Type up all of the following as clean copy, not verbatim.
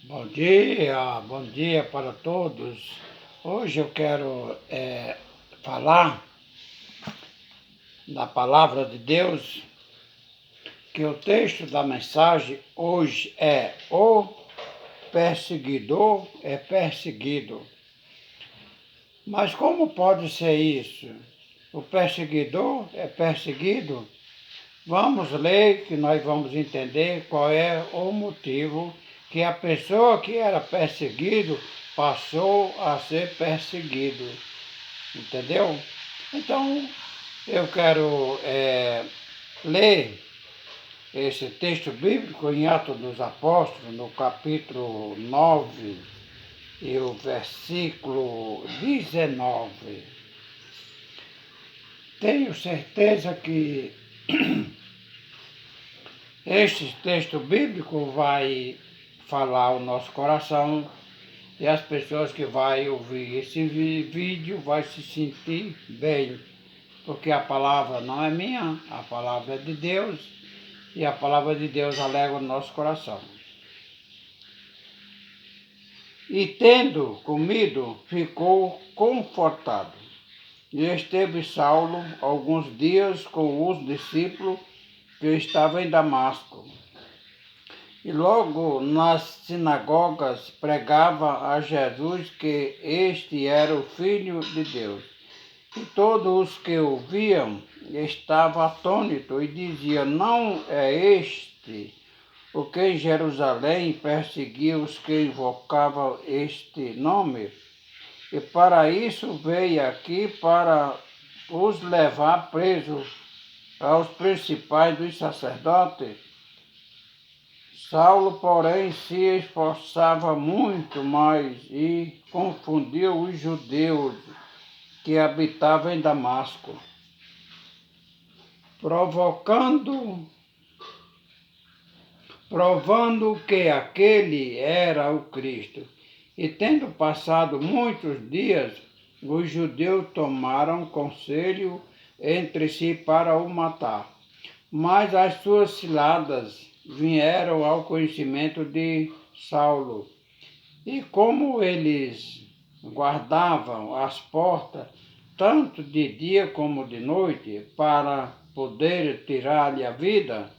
Bom dia para todos. Hoje eu quero falar da palavra de Deus, que o texto da mensagem hoje é: o perseguidor é perseguido. Mas como pode ser isso? O perseguidor é perseguido? Vamos ler que nós vamos entender qual é o motivo que a pessoa que era perseguido passou a ser perseguido. Entendeu? Então, eu quero ler esse texto bíblico em Atos dos Apóstolos, no capítulo 9 e o versículo 19. Tenho certeza que este texto bíblico vai falar ao nosso coração e as pessoas que vão ouvir esse vídeo vão se sentir bem, porque a palavra não é minha, a palavra é de Deus e a palavra de Deus alegra o nosso coração. E tendo comido, ficou confortado. E esteve Saulo alguns dias com os discípulos que estavam em Damasco. E logo nas sinagogas pregava a Jesus que este era o Filho de Deus. E todos os que o viam estavam atônitos e diziam: não é este o que em Jerusalém perseguia os que invocavam este nome? E para isso veio aqui para os levar presos aos principais dos sacerdotes. Saulo, porém, se esforçava muito mais e confundiu os judeus que habitavam em Damasco, provando que aquele era o Cristo. E tendo passado muitos dias, os judeus tomaram conselho entre si para o matar. Mas as suas ciladas vieram ao conhecimento de Saulo. E como eles guardavam as portas, tanto de dia como de noite, para poder tirar-lhe a vida,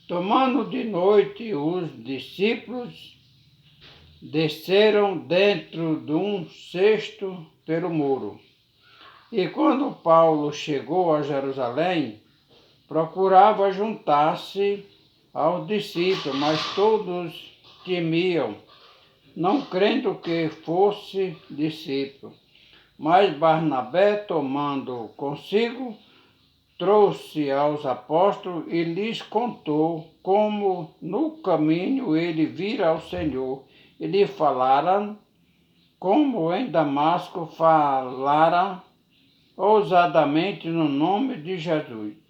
tomando de noite, os discípulos desceram dentro de um cesto pelo muro. E quando Paulo chegou a Jerusalém, procurava juntar-se aos discípulos, mas todos temiam, não crendo que fosse discípulo. Mas Barnabé, tomando consigo, trouxe aos apóstolos e lhes contou como no caminho ele vira ao Senhor e lhe falaram como em Damasco falara ousadamente no nome de Jesus.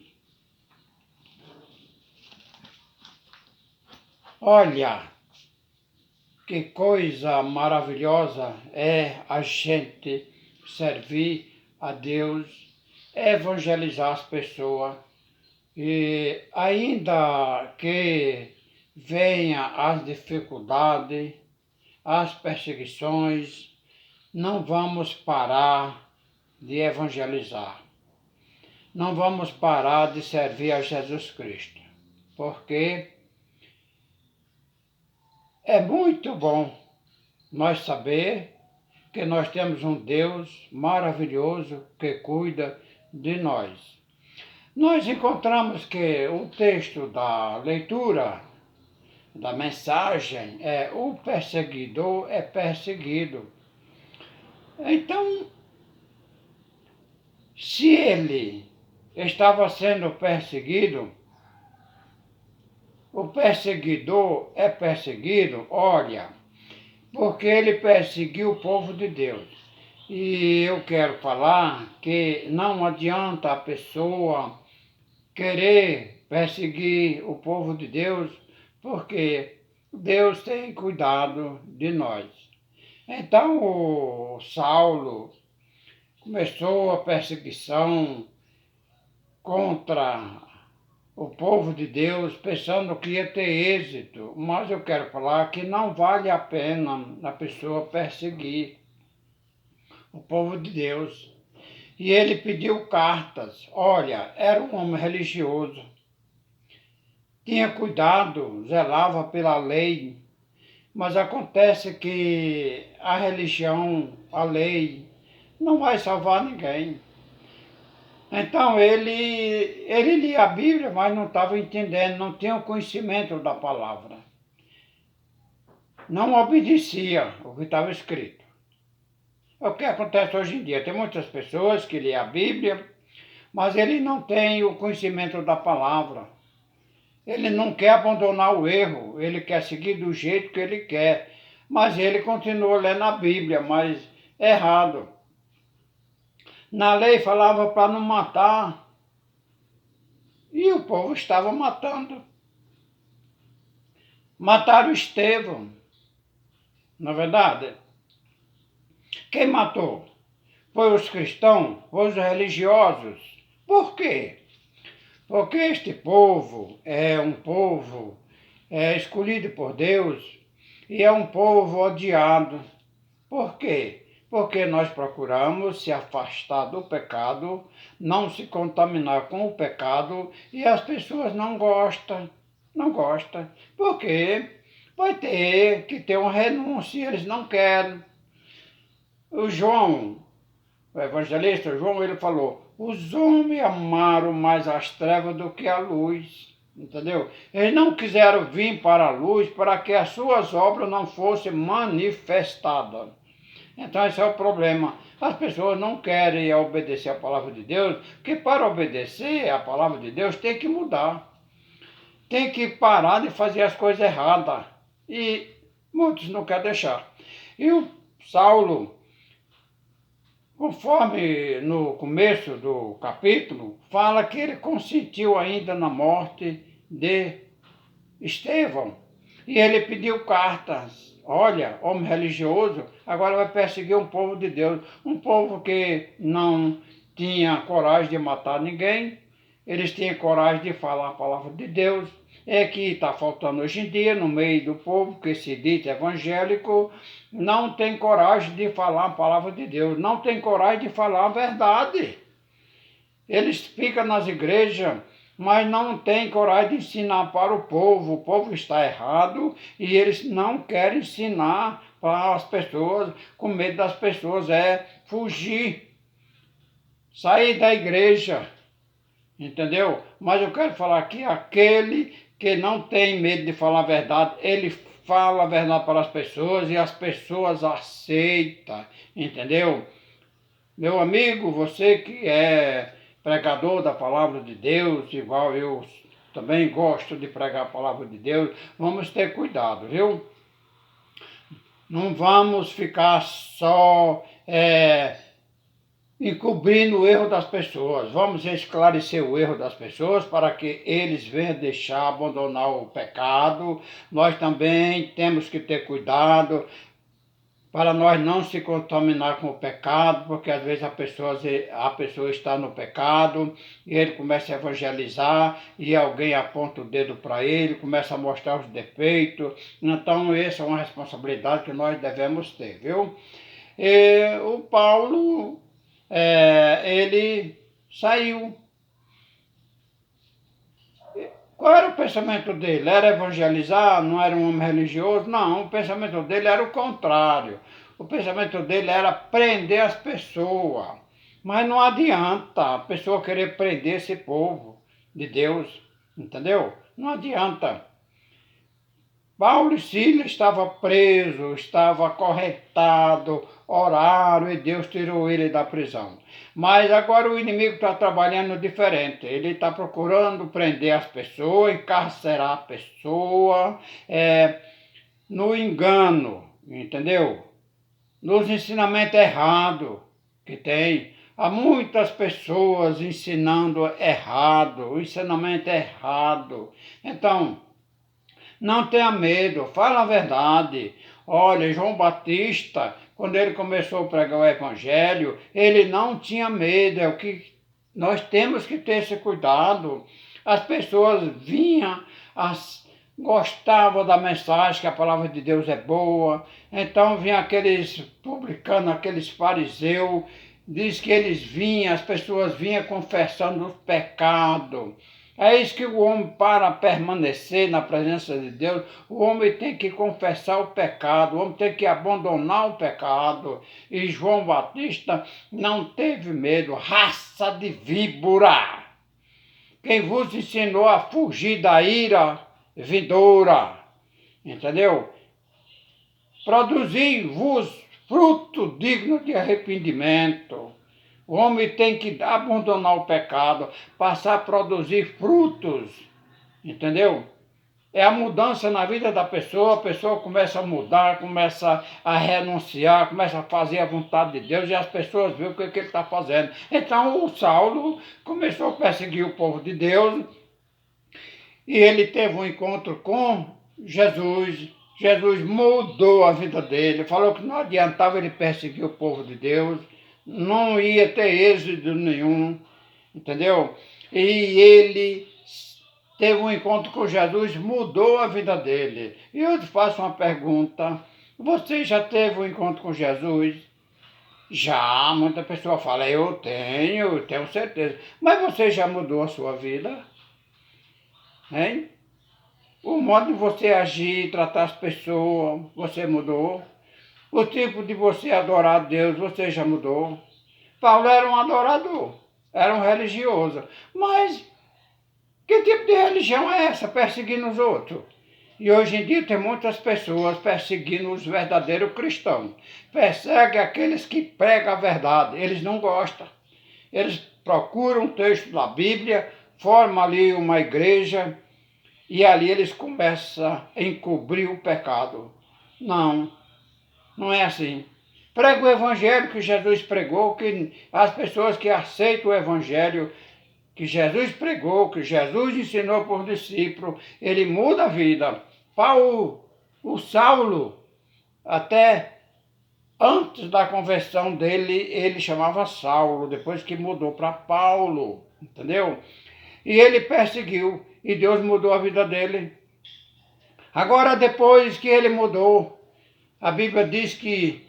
Olha, que coisa maravilhosa é a gente servir a Deus, evangelizar as pessoas e ainda que venha as dificuldades, as perseguições, não vamos parar de evangelizar. Não vamos parar de servir a Jesus Cristo, porque é muito bom nós saber que nós temos um Deus maravilhoso que cuida de nós. Nós encontramos que o texto da leitura da mensagem é: o perseguidor é perseguido. Então, se ele estava sendo perseguido, o perseguidor é perseguido, olha, porque ele perseguiu o povo de Deus. E eu quero falar que não adianta a pessoa querer perseguir o povo de Deus, porque Deus tem cuidado de nós. Então o Saulo começou a perseguição contra o povo de Deus pensando que ia ter êxito, mas eu quero falar que não vale a pena a pessoa perseguir o povo de Deus. E ele pediu cartas. Olha, era um homem religioso, tinha cuidado, zelava pela lei, mas acontece que a religião, a lei, não vai salvar ninguém. Então ele lia a Bíblia, mas não estava entendendo, não tinha o conhecimento da palavra. Não obedecia o que estava escrito. É o que acontece hoje em dia. Tem muitas pessoas que lêem a Bíblia, mas ele não tem o conhecimento da palavra. Ele não quer abandonar o erro, ele quer seguir do jeito que ele quer. Mas ele continua lendo a Bíblia, mas errado. Na lei falava para não matar, e o povo estava matando. Mataram Estevão, na verdade. Quem matou? Foi os cristãos, foi os religiosos. Por quê? Porque este povo é um povo escolhido por Deus e é um povo odiado. Por quê? Porque nós procuramos se afastar do pecado, não se contaminar com o pecado e as pessoas não gostam. Não gostam. Porque vai ter que ter uma renúncia, eles não querem. O João, o evangelista João, ele falou: os homens amaram mais as trevas do que a luz. Entendeu? Eles não quiseram vir para a luz para que as suas obras não fossem manifestadas. Então esse é o problema. As pessoas não querem obedecer a palavra de Deus, porque para obedecer a palavra de Deus tem que mudar. Tem que parar de fazer as coisas erradas. E muitos não querem deixar. E o Saulo, conforme no começo do capítulo, fala que ele consentiu ainda na morte de Estevão. E ele pediu cartas. Olha, homem religioso, agora vai perseguir um povo de Deus. Um povo que não tinha coragem de matar ninguém. Eles tinham coragem de falar a palavra de Deus. É que está faltando hoje em dia, no meio do povo, que se diz evangélico, não tem coragem de falar a palavra de Deus, não tem coragem de falar a verdade. Eles ficam nas igrejas, mas não têm coragem de ensinar para o povo está errado e eles não querem ensinar para as pessoas, com medo das pessoas fugir, sair da igreja, entendeu? Mas eu quero falar aqui, aquele que não tem medo de falar a verdade, ele fala a verdade para as pessoas e as pessoas aceitam, entendeu? Meu amigo, você que é pregador da palavra de Deus, igual eu também gosto de pregar a palavra de Deus, vamos ter cuidado, viu? Não vamos ficar só encobrindo o erro das pessoas. Vamos esclarecer o erro das pessoas para que eles venham deixar, abandonar o pecado. Nós também temos que ter cuidado para nós não se contaminar com o pecado, porque às vezes a pessoa está no pecado e ele começa a evangelizar e alguém aponta o dedo para ele, começa a mostrar os defeitos. Então essa é uma responsabilidade que nós devemos ter, viu? E o Paulo, ele saiu. Qual era o pensamento dele? Era evangelizar? Não era um homem religioso? Não, o pensamento dele era o contrário. O pensamento dele era prender as pessoas. Mas não adianta a pessoa querer prender esse povo de Deus, entendeu? Não adianta. Paulo e Silas estavam presos, estavam acorrentados, oraram e Deus tirou ele da prisão. Mas agora o inimigo está trabalhando diferente. Ele está procurando prender as pessoas, encarcerar a pessoa, no engano, entendeu? Nos ensinamentos errados que tem. Há muitas pessoas ensinando errado, o ensinamento é errado. Então, não tenha medo, fala a verdade. Olha, João Batista, quando ele começou a pregar o evangelho, ele não tinha medo, é o que nós temos que ter esse cuidado. As pessoas vinham, gostavam da mensagem, que a palavra de Deus é boa. Então vinham aqueles publicanos, aqueles fariseus, diz que eles vinham, as pessoas vinham confessando os pecados. É isso que o homem, para permanecer na presença de Deus, o homem tem que confessar o pecado, o homem tem que abandonar o pecado. E João Batista não teve medo, raça de víbora. Quem vos ensinou a fugir da ira vindoura, entendeu? Produzi-vos fruto digno de arrependimento. O homem tem que abandonar o pecado, passar a produzir frutos, entendeu? É a mudança na vida da pessoa, a pessoa começa a mudar, começa a renunciar, começa a fazer a vontade de Deus e as pessoas veem o que ele está fazendo. Então o Saulo começou a perseguir o povo de Deus e ele teve um encontro com Jesus. Jesus mudou a vida dele, falou que não adiantava ele perseguir o povo de Deus, não ia ter êxito nenhum, entendeu? E ele teve um encontro com Jesus, mudou a vida dele. E eu te faço uma pergunta, você já teve um encontro com Jesus? Já, muita pessoa fala, eu tenho certeza. Mas você já mudou a sua vida? Hein? O modo de você agir, tratar as pessoas, você mudou? O tipo de você adorar a Deus, você já mudou? Paulo era um adorador, era um religioso. Mas que tipo de religião é essa, perseguindo os outros? E hoje em dia tem muitas pessoas perseguindo os verdadeiros cristãos. Persegue aqueles que pregam a verdade, eles não gostam. Eles procuram um texto da Bíblia, formam ali uma igreja e ali eles começam a encobrir o pecado. Não, não é assim. Prega o evangelho que Jesus pregou, que as pessoas que aceitam o evangelho que Jesus pregou, que Jesus ensinou por discípulo, ele muda a vida. O Saulo, até antes da conversão dele, ele chamava Saulo, depois que mudou para Paulo, entendeu? E ele perseguiu, e Deus mudou a vida dele. Agora, depois que ele mudou, a Bíblia diz que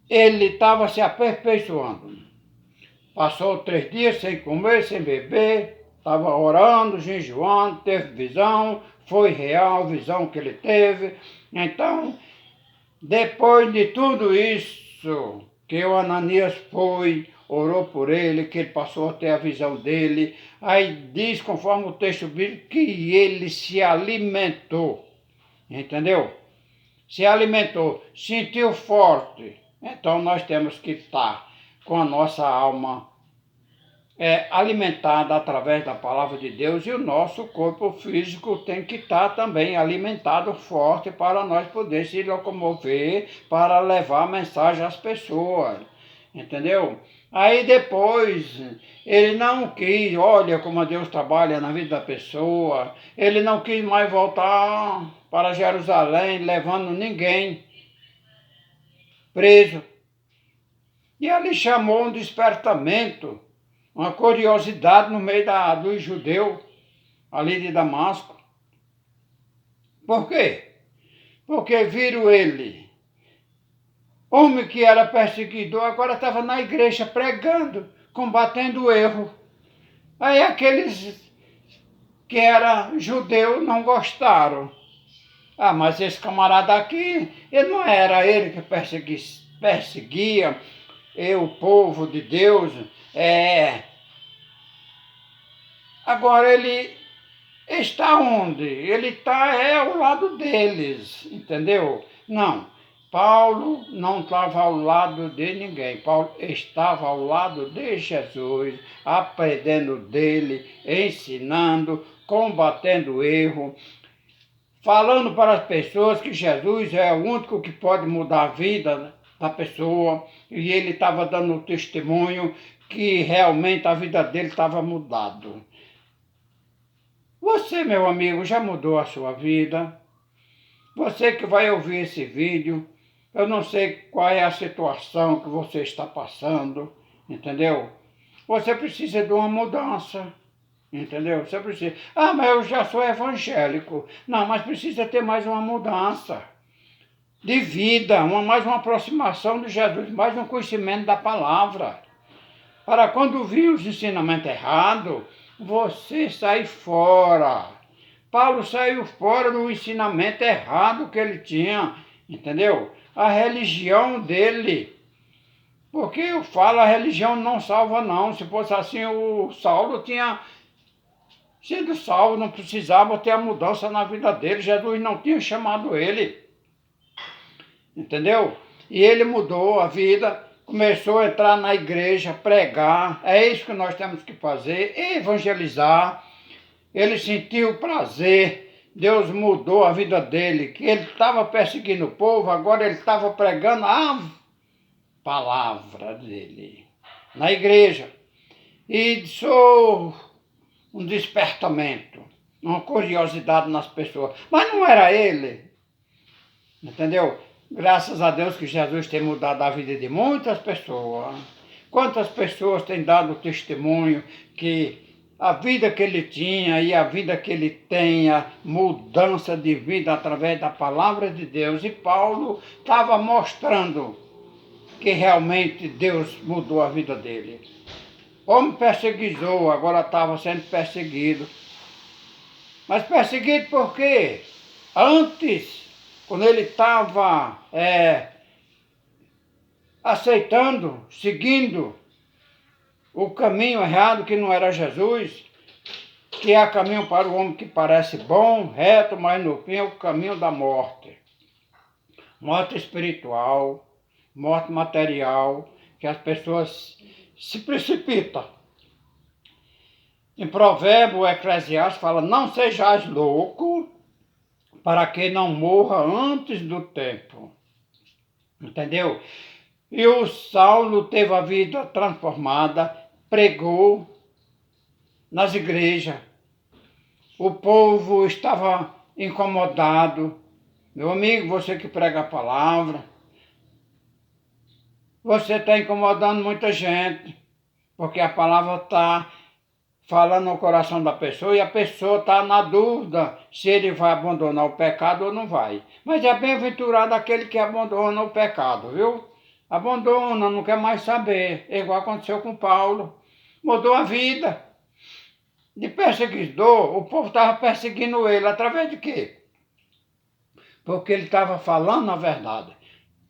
ele estava se aperfeiçoando. Passou 3 dias sem comer, sem beber, estava orando, jejuando, teve visão, foi real a visão que ele teve. Então, depois de tudo isso, que o Ananias foi, orou por ele, que ele passou a ter a visão dele, aí diz, conforme o texto bíblico, que ele se alimentou, entendeu? Se alimentou, sentiu forte. Então nós temos que estar com a nossa alma alimentada através da palavra de Deus e o nosso corpo físico tem que estar também alimentado forte para nós poder se locomover, para levar a mensagem às pessoas, entendeu? Aí depois ele não quis, olha como Deus trabalha na vida da pessoa, ele não quis mais voltar para Jerusalém levando ninguém preso. E ali chamou um despertamento, uma curiosidade no meio dos judeus, ali de Damasco. Por quê? Porque viram ele, homem que era perseguidor, agora estava na igreja pregando, combatendo o erro. Aí aqueles que eram judeus não gostaram. Ah, mas esse camarada aqui, ele não era ele que perseguia o povo de Deus. Agora ele está onde? Ele está ao lado deles, entendeu? Não, Paulo não estava ao lado de ninguém. Paulo estava ao lado de Jesus, aprendendo dele, ensinando, combatendo o erro, falando para as pessoas que Jesus é o único que pode mudar a vida da pessoa, e ele estava dando o testemunho que realmente a vida dele estava mudada. Você, meu amigo, já mudou a sua vida? Você que vai ouvir esse vídeo, eu não sei qual é a situação que você está passando, entendeu? Você precisa de uma mudança. Entendeu? Você precisa. Ah, mas eu já sou evangélico. Não, mas precisa ter mais uma mudança de vida, mais uma aproximação de Jesus, mais um conhecimento da palavra. Para quando vir os ensinamentos errados, você sair fora. Paulo saiu fora do ensinamento errado que ele tinha, entendeu? A religião dele. Porque eu falo, a religião não salva não. Se fosse assim, o Saulo tinha sido salvo, não precisava ter a mudança na vida dele. Jesus não tinha chamado ele, entendeu? E ele mudou a vida, começou a entrar na igreja, pregar. É isso que nós temos que fazer, evangelizar. Ele sentiu prazer. Deus mudou a vida dele, que ele estava perseguindo o povo, agora ele estava pregando a palavra dele na igreja. E sou um despertamento, uma curiosidade nas pessoas. Mas não era ele, entendeu? Graças a Deus que Jesus tem mudado a vida de muitas pessoas. Quantas pessoas têm dado testemunho que a vida que ele tinha e a vida que ele tem, a mudança de vida através da palavra de Deus. E Paulo estava mostrando que realmente Deus mudou a vida dele. Homem perseguidor, agora estava sendo perseguido. Mas perseguido por quê? Antes, quando ele estava aceitando, seguindo o caminho errado, que não era Jesus, que é caminho para o homem que parece bom, reto, mas no fim é o caminho da morte. Morte espiritual, morte material, que as pessoas se precipitam. Em Provérbio, o Eclesiastes fala, não sejais louco, para que não morra antes do tempo. Entendeu? E o Saulo teve a vida transformada, pregou nas igrejas. O povo estava incomodado. Meu amigo, você que prega a palavra, você está incomodando muita gente, porque a palavra está falando no coração da pessoa e a pessoa está na dúvida se ele vai abandonar o pecado ou não vai. Mas é bem-aventurado aquele que abandona o pecado, viu? Abandona, não quer mais saber. É igual aconteceu com Paulo. Mudou a vida. De perseguidor, o povo estava perseguindo ele. Através de quê? Porque ele estava falando a verdade.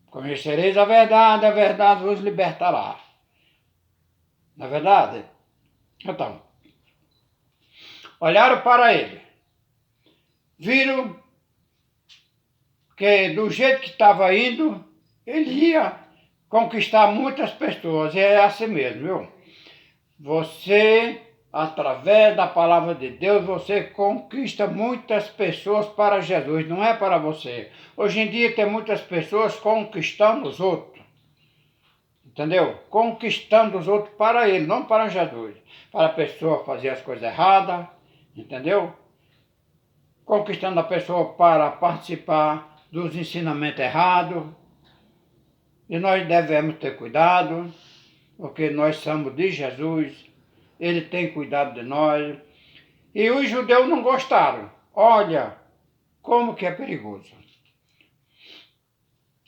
Conhecereis a verdade vos libertará. Não é verdade? Então, olharam para ele. Viram que do jeito que estava indo, ele ia conquistar muitas pessoas. E é assim mesmo, viu? Você, através da palavra de Deus, você conquista muitas pessoas para Jesus, não é para você. Hoje em dia tem muitas pessoas conquistando os outros. Entendeu? Conquistando os outros para ele, não para Jesus. Para a pessoa fazer as coisas erradas, entendeu? Conquistando a pessoa para participar dos ensinamentos errados. E nós devemos ter cuidado, porque nós somos de Jesus, ele tem cuidado de nós. E os judeus não gostaram. Olha como que é perigoso.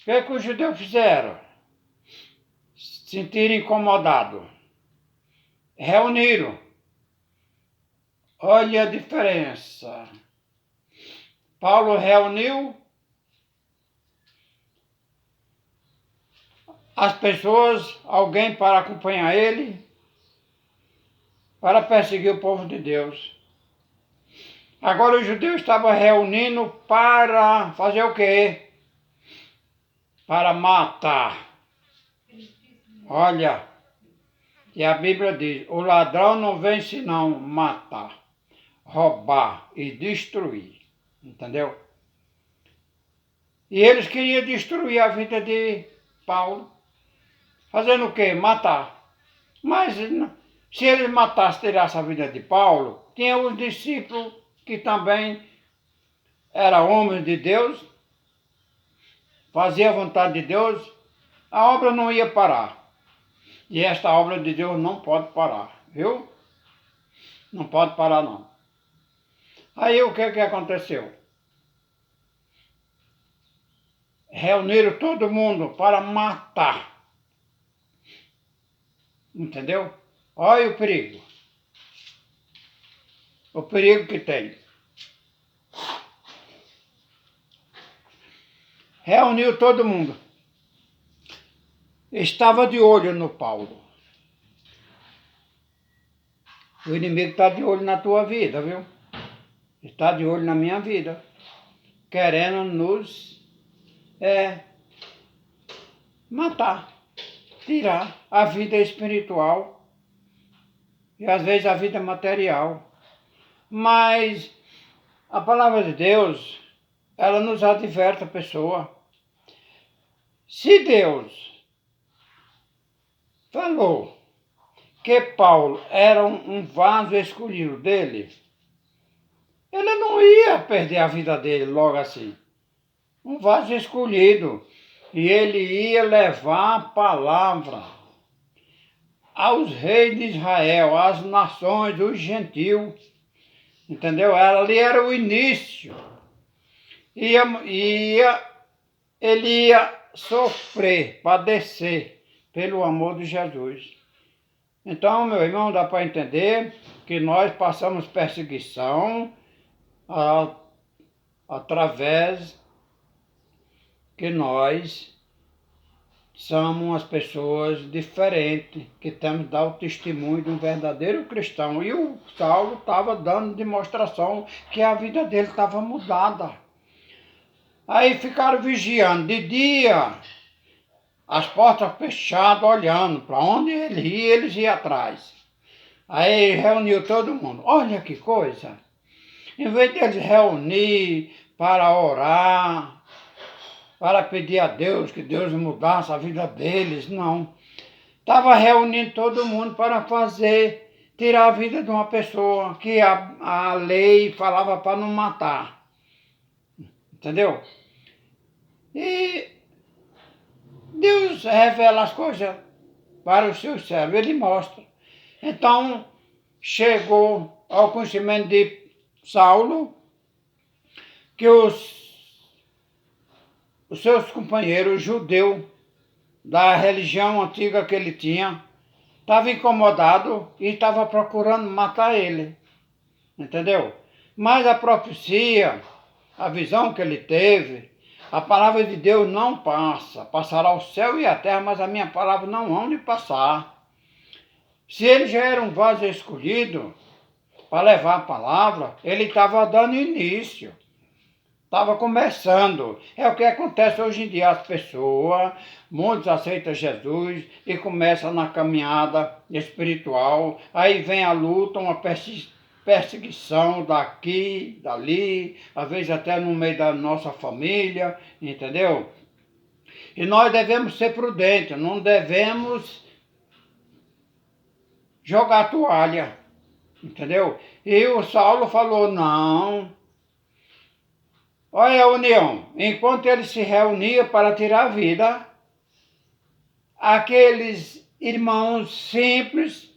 O que os judeus fizeram? Sentiram incomodados. Reuniram. Olha a diferença. Paulo reuniu as pessoas, alguém para acompanhar ele, para perseguir o povo de Deus. Agora os judeus estavam reunindo para fazer o quê? Para matar. Olha, e a Bíblia diz, o ladrão não vem senão matar, roubar e destruir. Entendeu? E eles queriam destruir a vida de Paulo. Fazendo o quê? Matar. Mas se eles matassem, tirassem a vida de Paulo, tinha os discípulos que também eram homens de Deus, faziam a vontade de Deus, a obra não ia parar. E esta obra de Deus não pode parar, viu? Não pode parar, não. Aí o que aconteceu? Reuniram todo mundo para matar. Entendeu? Olha o perigo. O perigo que tem. Reuniu todo mundo. Estava de olho no Paulo. O inimigo está de olho na tua vida, viu? Está de olho na minha vida. Querendo nos matar. Tirar a vida espiritual. E às vezes a vida material. Mas a palavra de Deus, ela nos adverte a pessoa. Se Deus falou que Paulo era um vaso escolhido dele, ele não ia perder a vida dele logo assim. Um vaso escolhido. E ele ia levar a palavra aos reis de Israel, às nações, os gentios. Entendeu? Ali era o início. Ele ia sofrer, padecer pelo amor de Jesus. Então, meu irmão, dá para entender que nós passamos perseguição através que nós somos umas pessoas diferentes, que temos que dar o testemunho de um verdadeiro cristão. E o Saulo estava dando demonstração que a vida dele estava mudada. Aí ficaram vigiando de dia, as portas fechadas, olhando para onde ele ia, eles iam atrás. Aí reuniu todo mundo. Olha que coisa! Em vez de eles reunir para orar, para pedir a Deus que Deus mudasse a vida deles, não. Estava reunindo todo mundo para tirar a vida de uma pessoa que a lei falava para não matar. Entendeu? E Deus revela as coisas para os seus servos, Ele mostra. Então, chegou ao conhecimento de Saulo que os seus companheiros judeus da religião antiga que ele tinha estavam incomodados e estavam procurando matar ele. Entendeu? Mas a profecia, a visão que ele teve, a palavra de Deus não passa. Passará o céu e a terra, mas a minha palavra não hão de passar. Se ele já era um vaso escolhido para levar a palavra, ele estava dando início. Estava começando. É o que acontece hoje em dia. As pessoas, muitos aceitam Jesus e começam na caminhada espiritual. Aí vem a luta, uma perseguição daqui, dali, às vezes até no meio da nossa família, entendeu? E nós devemos ser prudentes, não devemos jogar a toalha, entendeu? E o Saulo falou, não. Olha a união, enquanto ele se reunia para tirar a vida, aqueles irmãos simples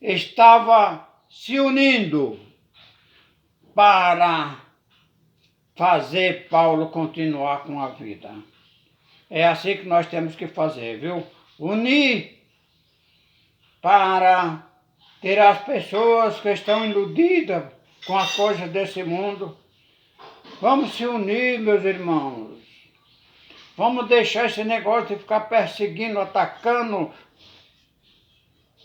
estavam se unindo para fazer Paulo continuar com a vida. É assim que nós temos que fazer, viu? Unir para tirar as pessoas que estão iludidas com as coisas desse mundo. Vamos se unir, meus irmãos. Vamos deixar esse negócio de ficar perseguindo, atacando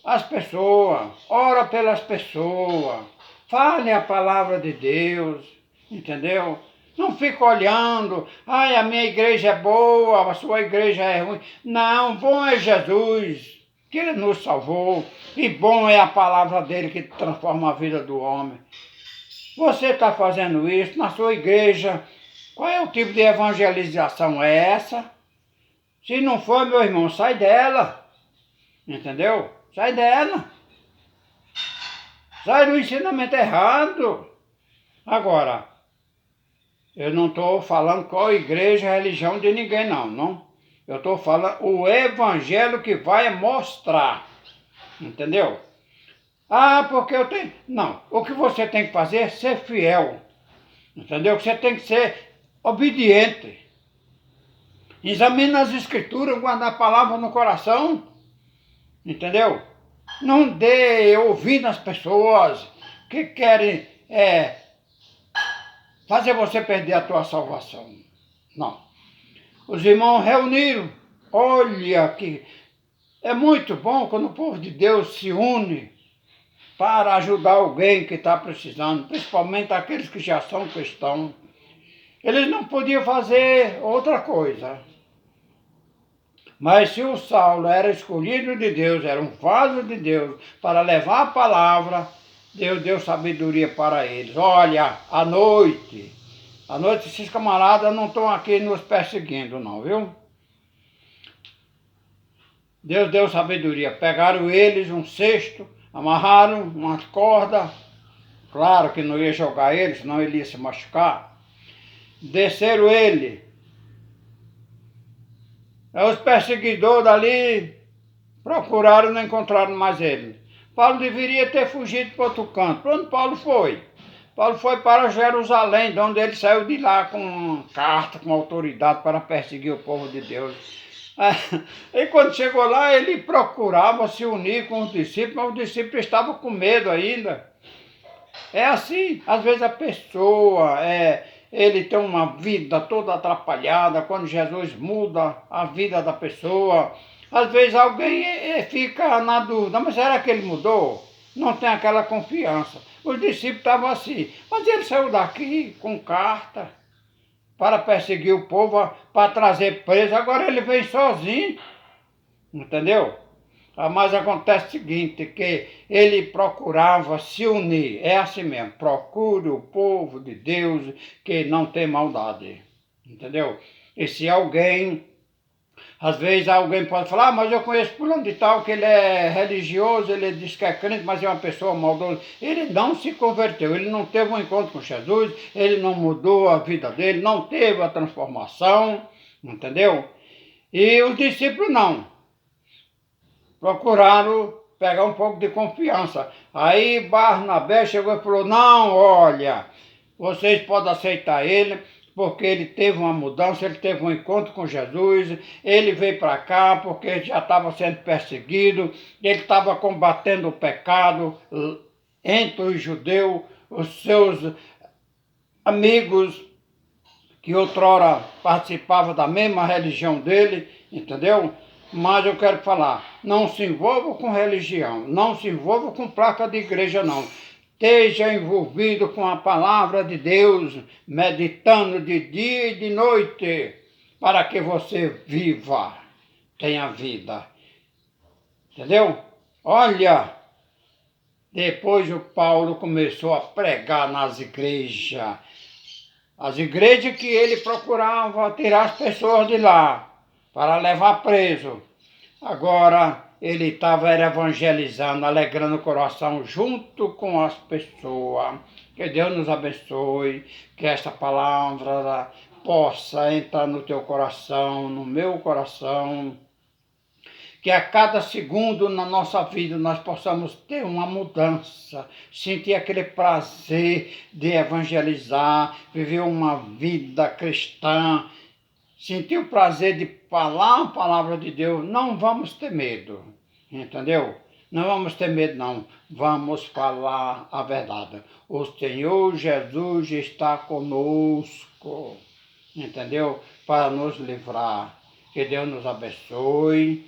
as pessoas. Ora pelas pessoas. Fale a palavra de Deus. Entendeu? Não fica olhando. Ai, a minha igreja é boa, a sua igreja é ruim. Não, bom é Jesus, que Ele nos salvou. E bom é a palavra dele que transforma a vida do homem. Você está fazendo isso na sua igreja. Qual é o tipo de evangelização? É essa? Se não for, meu irmão, sai dela. Entendeu? Sai dela. Sai do ensinamento errado. Agora, eu não estou falando qual igreja, religião de ninguém, não. Eu estou falando o evangelho que vai mostrar. Entendeu? Ah, porque eu tenho... Não, o que você tem que fazer é ser fiel. Entendeu? Você tem que ser obediente. Examine as escrituras, guarda a palavra no coração. Entendeu? Não dê ouvido às pessoas que querem fazer você perder a tua salvação. Não. Os irmãos reuniram. Olha que é muito bom quando o povo de Deus se une para ajudar alguém que está precisando, principalmente aqueles que já são cristãos. Eles não podiam fazer outra coisa. Mas se o Saulo era escolhido de Deus, era um vaso de Deus para levar a palavra, Deus deu sabedoria para eles. Olha, à noite esses camaradas não estão aqui nos perseguindo não, viu? Deus deu sabedoria. Pegaram eles um cesto, amarraram uma corda. Claro que não ia jogar ele, senão ele ia se machucar. Desceram ele. Aí os perseguidores dali procuraram e não encontraram mais ele. Paulo deveria ter fugido para outro canto. Para onde Paulo foi? Paulo foi para Jerusalém, de onde ele saiu de lá com uma carta, com autoridade para perseguir o povo de Deus. E quando chegou lá, ele procurava se unir com os discípulos, mas os discípulos estavam com medo ainda. É assim, às vezes a pessoa, ele tem uma vida toda atrapalhada, quando Jesus muda a vida da pessoa, às vezes alguém fica na dúvida, mas será que ele mudou? Não tem aquela confiança. Os discípulos estavam assim, mas ele saiu daqui com carta para perseguir o povo, para trazer preso, agora ele vem sozinho, entendeu? Mas acontece o seguinte, que ele procurava se unir, é assim mesmo, procure o povo de Deus que não tem maldade, entendeu? E se alguém, às vezes alguém pode falar, mas eu conheço fulano de tal, que ele é religioso, ele diz que é crente, mas é uma pessoa maldosa. Ele não se converteu, ele não teve um encontro com Jesus, ele não mudou a vida dele, não teve a transformação, entendeu? E os discípulos não. Procuraram pegar um pouco de confiança. Aí Barnabé chegou e falou, não, olha, vocês podem aceitar ele, porque ele teve uma mudança, ele teve um encontro com Jesus, ele veio para cá porque ele já estava sendo perseguido, ele estava combatendo o pecado entre os judeus, os seus amigos que outrora participavam da mesma religião dele, entendeu? Mas eu quero falar, não se envolva com religião, não se envolva com placa de igreja não. Esteja envolvido com a palavra de Deus, meditando de dia e de noite, para que você viva, tenha vida. Entendeu? Olha, depois o Paulo começou a pregar nas igrejas. As igrejas que ele procurava tirar as pessoas de lá, para levar preso. Agora ele estava evangelizando, alegrando o coração junto com as pessoas. Que Deus nos abençoe, que esta palavra possa entrar no teu coração, no meu coração. Que a cada segundo na nossa vida nós possamos ter uma mudança, sentir aquele prazer de evangelizar, viver uma vida cristã, sentir o prazer de falar a palavra de Deus. Não vamos ter medo, entendeu? Não vamos ter medo não, vamos falar a verdade. O Senhor Jesus está conosco, entendeu? Para nos livrar. Que Deus nos abençoe.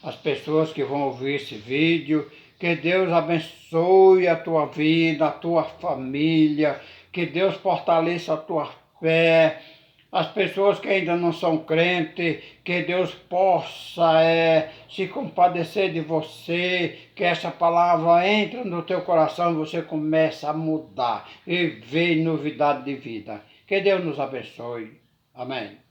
As pessoas que vão ouvir esse vídeo, que Deus abençoe a tua vida, a tua família, que Deus fortaleça a tua fé. As pessoas que ainda não são crentes, que Deus possa se compadecer de você, que essa palavra entre no teu coração e você começa a mudar e ver novidade de vida. Que Deus nos abençoe. Amém.